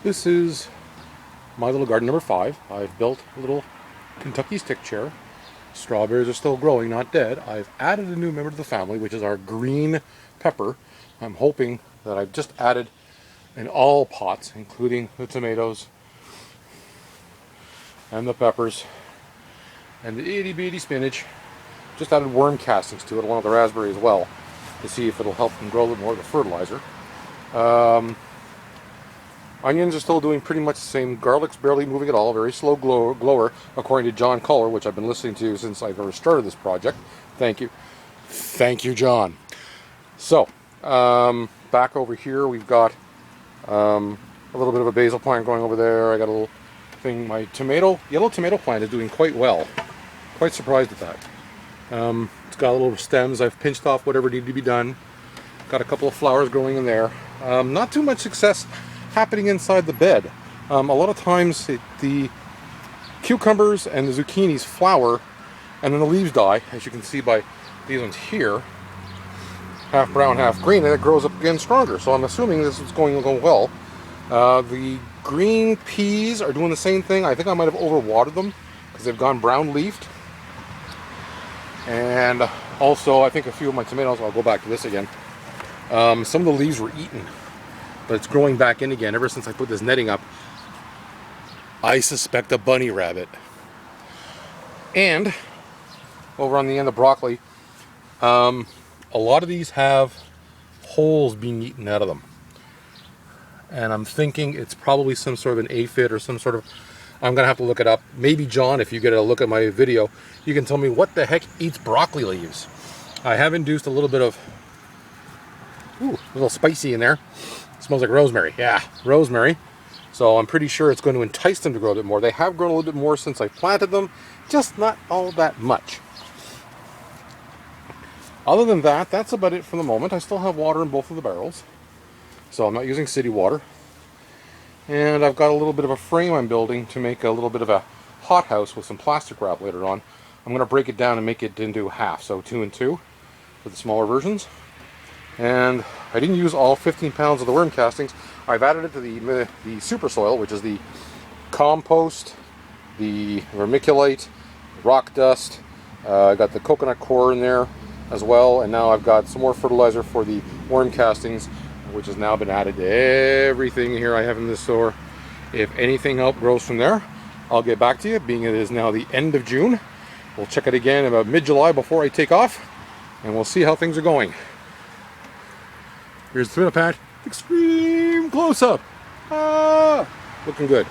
This is my little garden number 5. I've built a little Kentucky stick chair. Strawberries are still growing, not dead. I've added a new member to the family, which is our green pepper. I'm hoping that I've just added in all pots, including the tomatoes and the peppers and the itty bitty spinach. Just added worm castings to it along with the raspberry as well to see if it'll help them grow a little more of the fertilizer. Onions are still doing pretty much the same. Garlic's barely moving at all. Very slow grower, according to John Culler, which I've been listening to since I first started this project. Thank you. Thank you, John. So, back over here, we've got a little bit of a basil plant going over there. I got a little thing. My yellow tomato plant is doing quite well. Quite surprised at that. It's got little stems. I've pinched off whatever needed to be done. Got a couple of flowers growing in there. Not too much success happening inside the bed. A lot of times the cucumbers and the zucchinis flower and then the leaves die, as you can see by these ones here. Half brown, half green, and it grows up again stronger. So I'm assuming this is going well. The green peas are doing the same thing. I think I might have overwatered them because they've gone brown leafed. And also I think a few of my tomatoes, I'll go back to this again. Some of the leaves were eaten, but it's growing back in again ever since I put this netting up. I suspect a bunny rabbit. And over on the end of broccoli, a lot of these have holes being eaten out of them. And I'm thinking it's probably some sort of an aphid or some sort of, I'm going to have to look it up. Maybe John, if you get a look at my video, you can tell me what the heck eats broccoli leaves. I have induced a little bit of, a little spicy in there. It smells like rosemary. Yeah, rosemary. So I'm pretty sure it's going to entice them to grow a bit more. They have grown a little bit more since I planted them, just not all that much. Other than that, that's about it for the moment. I still have water in both of the barrels, so I'm not using city water. And I've got a little bit of a frame I'm building to make a little bit of a hothouse with some plastic wrap later on. I'm going to break it down and make it into half, so 2 and 2 for the smaller versions. And I didn't use all 15 pounds of the worm castings. I've added it to the super soil, which is the compost, the vermiculite, rock dust. I got the coconut coir in there as well, and now I've got some more fertilizer for the worm castings, which has now been added to everything here I have in this store. If anything else grows from there, I'll get back to you, being it is now the end of June. We'll check it again about mid-July before I take off, and we'll see how things are going. Here's the tomato plant. Extreme close-up. Looking good.